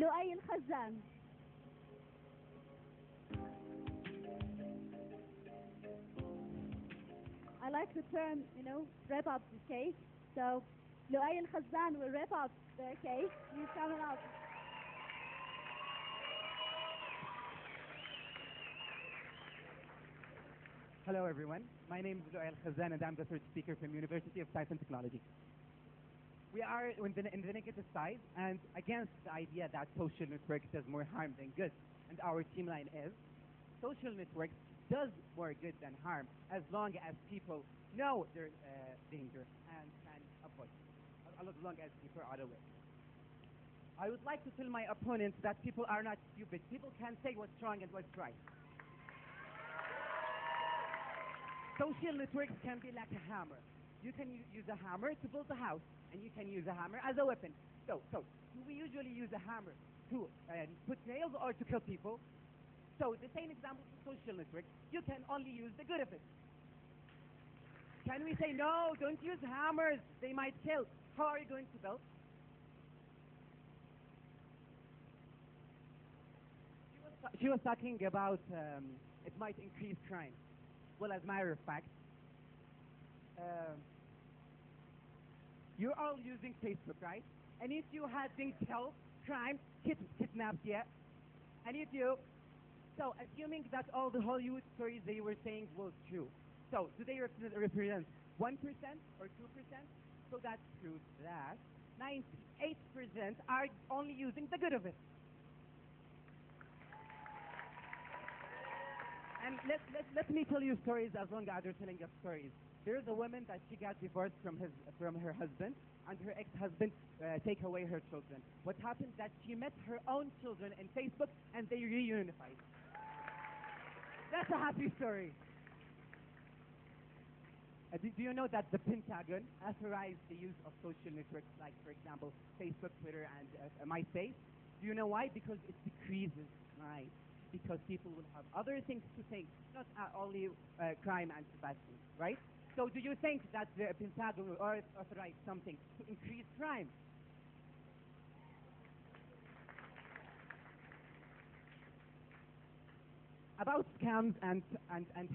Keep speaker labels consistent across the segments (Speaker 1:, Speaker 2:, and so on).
Speaker 1: Loai Alkhazan. I like the term, wrap up the cake. So Loai Alkhazan will wrap up the cake. He's coming up.
Speaker 2: Hello everyone, my name is Loai Alkhazan and I'm the third speaker from University of Science and Technology. We are in the negative side and against the idea that social networks does more harm than good. And our team line is, social networks does more good than harm as long as people know their danger and can avoid as long as people are aware. I would like to tell my opponents that people are not stupid. People can say what's wrong and what's right. Social networks can be like a hammer. You can use a hammer to build a house, and you can use a hammer as a weapon. So do we usually use a hammer to put nails or to kill people? So the same example for social networks, you can only use the good of it. Can we say, no, don't use hammers, they might kill? How are you going to build? She was talking about it might increase crime. Well, as a matter of fact, you're all using Facebook, right? And if you had been killed, crime, kidnapped yet, and if you, so assuming that all the Hollywood stories they were saying was true, so do they represent 1% or 2%? So that proves that 98% are only using the good of it. And let me tell you stories as long as you're telling us stories. There's a woman that she got divorced from her husband, and her ex-husband take away her children. What happened that she met her own children in Facebook and they reunified. That's a happy story. Do you know that the Pentagon authorized the use of social networks like, for example, Facebook, Twitter, and MySpace? Do you know why? Because it decreases crime. Because people will have other things to think, not only crime and bad things, right? So do you think that the Pentagon will authorize something to increase crime? About scams and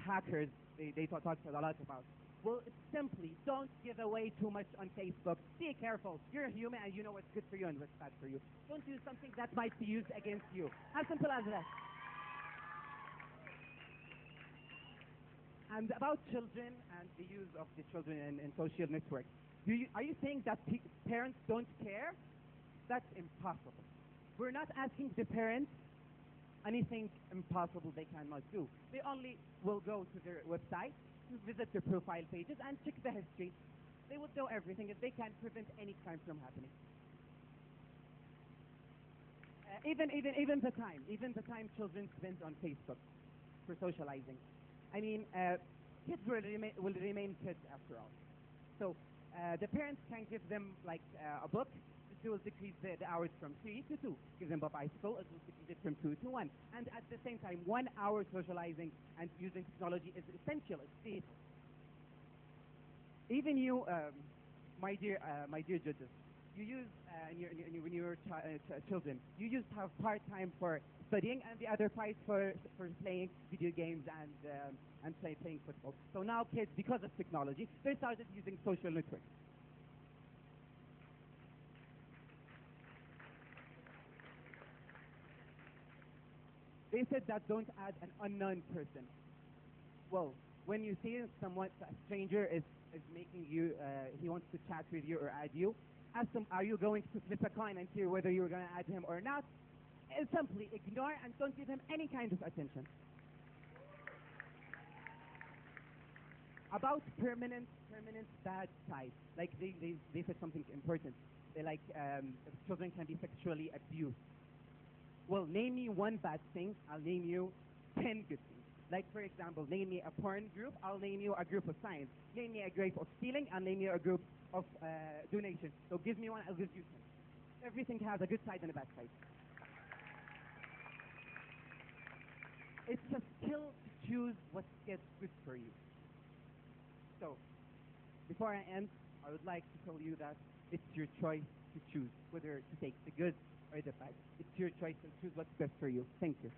Speaker 2: hackers, they talked a lot about. Well, it's simply don't give away too much on Facebook. Be careful. You're a human and you know what's good for you and what's bad for you. Don't do something that might be used against you. As simple as that. And about children and the use of the children in social networks, are you saying that parents don't care? That's impossible. We're not asking the parents anything impossible they cannot do. They only will go to their website, visit their profile pages, and check the history. They would know everything if they can prevent any crime from happening. Even the time children spend on Facebook for socializing. I mean, kids will remain kids after all. So the parents can give them like a book. It will decrease the hours from 3 to 2. Give them a bicycle. It will decrease it from 2 to 1. And at the same time, 1 hour socializing and using technology is essential. It's safe. Even you, my dear judges, you use when you were children, you used to have part time for studying and the other part for playing video games and playing football. So now kids, because of technology, they started using social networks. They said that don't add an unknown person. Well, when you see someone, a stranger is making you, he wants to chat with you or add you, ask them, are you going to flip a coin and see whether you're going to add him or not? And simply ignore and don't give him any kind of attention. About permanent bad side, like they said something important. They like children can be sexually abused. Well, name me one bad thing, I'll name you 10 good things. Like, for example, name me a porn group, I'll name you a group of science. Name me a group of stealing, I'll name you a group of donation. So give me one, I'll give you 10. Everything has a good side and a bad side. It's a skill to choose what gets good for you. So, before I end, I would like to tell you that it's your choice to choose whether to take the good or the bad. It's your your choice and choose what's best for you. Thank you.